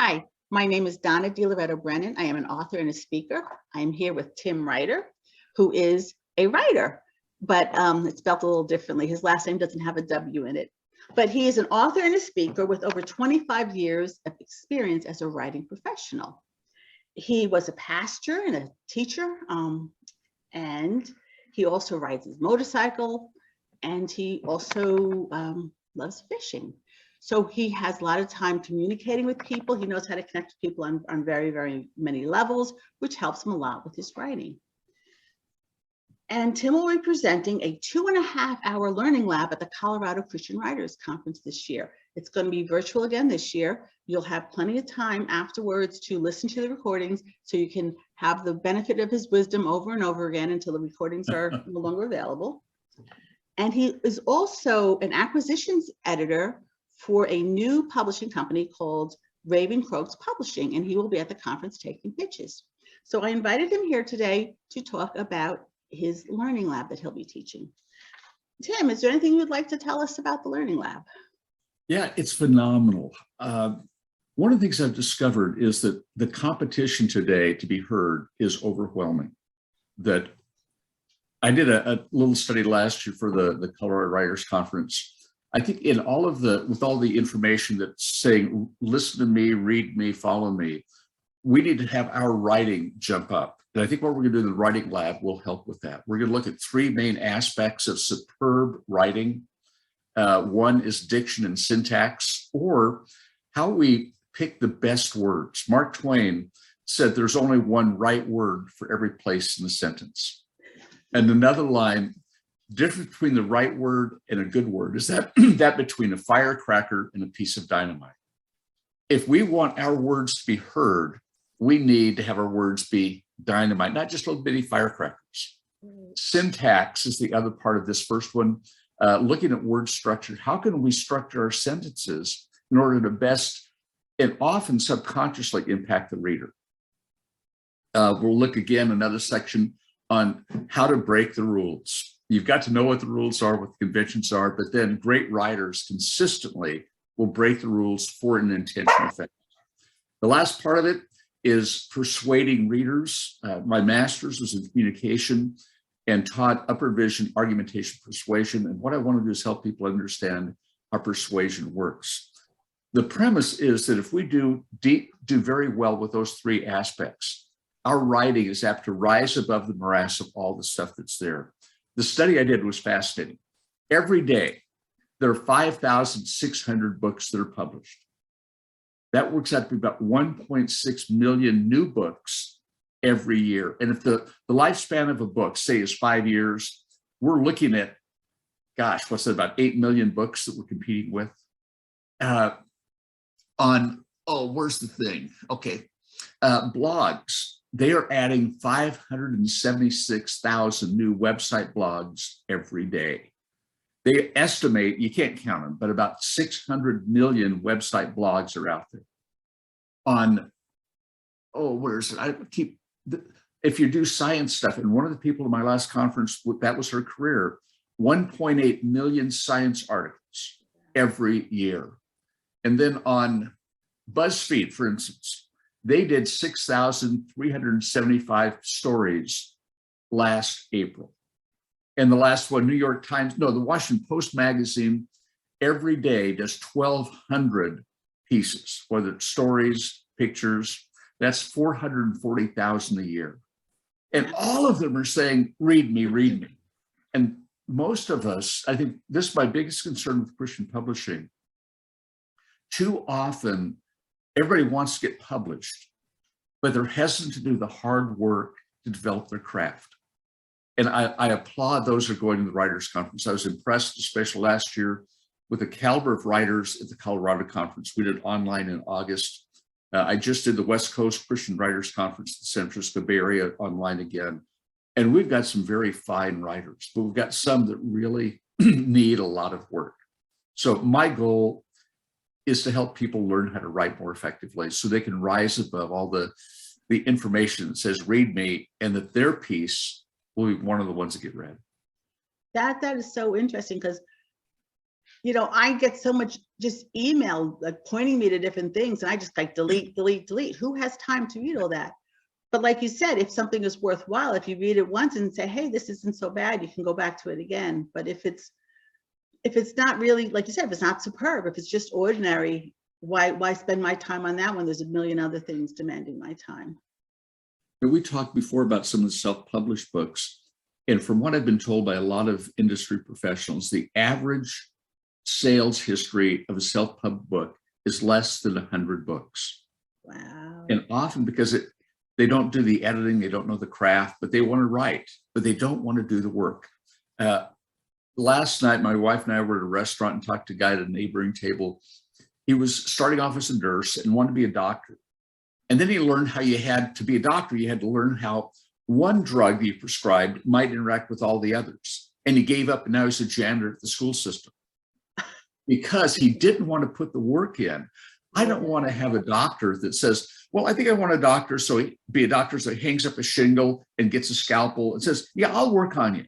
Hi, my name is Donna DiLoretto-Brennan. I am an author and a speaker. I am here with Tim Riter, who is a writer, but it's spelled a little differently. His last name doesn't have a W in it. But he is an author and a speaker with over 25 years of experience as a writing professional. He was a pastor and a teacher, and he also rides his motorcycle, and he also loves fishing. So he has a lot of time communicating with people. He knows how to connect with people on very, very many levels, which helps him a lot with his writing. And Tim will be presenting a 2.5-hour learning lab at the Colorado Christian Writers Conference this year. It's going to be virtual again this year. You'll have plenty of time afterwards to listen to the recordings so you can have the benefit of his wisdom over and over again until the recordings are no longer available. And he is also an acquisitions editor for a new publishing company called Raven Croaks Publishing, and he will be at the conference taking pitches. So I invited him here today to talk about his learning lab that he'll be teaching. Tim, is there anything you would like to tell us about the learning lab? Yeah, it's phenomenal. One of the things I've discovered is that the competition today to be heard is overwhelming. That I did a little study last year for the Colorado Writers Conference. I think in all of with all the information that's saying, listen to me, read me, follow me, we need to have our writing jump up. And I think what we're gonna do in the writing lab will help with that. We're gonna look at 3 main aspects of superb writing. One is diction and syntax, or how we pick the best words. Mark Twain said there's only one right word for every place in the sentence. And another line, difference between the right word and a good word is that between a firecracker and a piece of dynamite. If we want our words to be heard, we need to have our words be dynamite, not just little bitty firecrackers. Syntax is the other part of this first one. Looking at word structure, how can we structure our sentences in order to best and often subconsciously impact the reader? We'll look again, another section on how to break the rules. You've got to know what the rules are, what the conventions are, but then great writers consistently will break the rules for an intentional effect. The last part of it is persuading readers. My master's was in communication and taught upper division argumentation persuasion. And what I want to do is help people understand how persuasion works. The premise is that if we do very well with those 3 aspects, our writing is apt to rise above the morass of all the stuff that's there. The study I did was fascinating. Every day, there are 5,600 books that are published. That works out to be about 1.6 million new books every year. And if the lifespan of a book, say, is 5 years, we're looking at, gosh, what's that, about 8 million books that we're competing with? Where's the thing? Okay, blogs. They are adding 576,000 new website blogs every day. They estimate, you can't count them, but about 600 million website blogs are out there. If you do science stuff, and one of the people in my last conference, that was her career, 1.8 million science articles every year. And then on BuzzFeed, for instance, they did 6,375 stories last April. And the last one, the Washington Post magazine, every day does 1,200 pieces, whether it's stories, pictures, that's 440,000 a year. And all of them are saying, read me, read me. And most of us, I think this is my biggest concern with Christian publishing. Too often, everybody wants to get published, but they're hesitant to do the hard work to develop their craft. And I applaud those who are going to the Writers Conference. I was impressed, especially last year, with the caliber of writers at the Colorado Conference. We did online in August. I just did the West Coast Christian Writers Conference in the San Francisco Bay Area online again. And we've got some very fine writers, but we've got some that really need a lot of work. So my goal is to help people learn how to write more effectively so they can rise above all the information that says, read me, and that their piece will be one of the ones that get read. That is so interesting, because you know, I get so much just email like pointing me to different things, and I just like delete, delete, delete. Who has time to read all that? But like you said, if something is worthwhile, if you read it once and say, hey, this isn't so bad, you can go back to it again. But if it's not really, like you said, if it's not superb, if it's just ordinary, why spend my time on that when there's a million other things demanding my time? We talked before about some of the self-published books, and from what I've been told by a lot of industry professionals, the average sales history of a self-pub book is less than 100 books. Wow. And often because they don't do the editing, they don't know the craft, but they want to write, but they don't want to do the work. Last night, my wife and I were at a restaurant and talked to a guy at a neighboring table. He was starting off as a nurse and wanted to be a doctor. And then he learned how you had to be a doctor. You had to learn how one drug you prescribed might interact with all the others. And he gave up, and now he's a janitor at the school system because he didn't want to put the work in. I don't want to have a doctor that says, well, I think I want a doctor, so he be a doctor, so he hangs up a shingle and gets a scalpel and says, yeah, I'll work on you.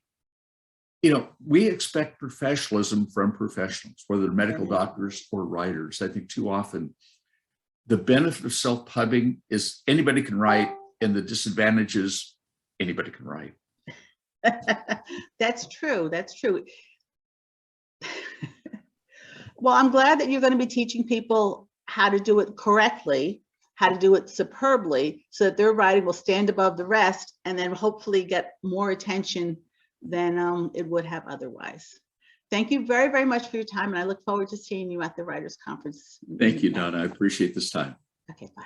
You know, we expect professionalism from professionals, whether they're medical doctors or writers. I think too often the benefit of self-pubbing is anybody can write, and the disadvantage is anybody can write. That's true. That's true. Well, I'm glad that you're going to be teaching people how to do it correctly, how to do it superbly, so that their writing will stand above the rest and then hopefully get more attention than it would have otherwise. Thank you very, very much for your time, and I look forward to seeing you at the Writers Conference. Thank you, Donna. I appreciate this time. Okay, bye.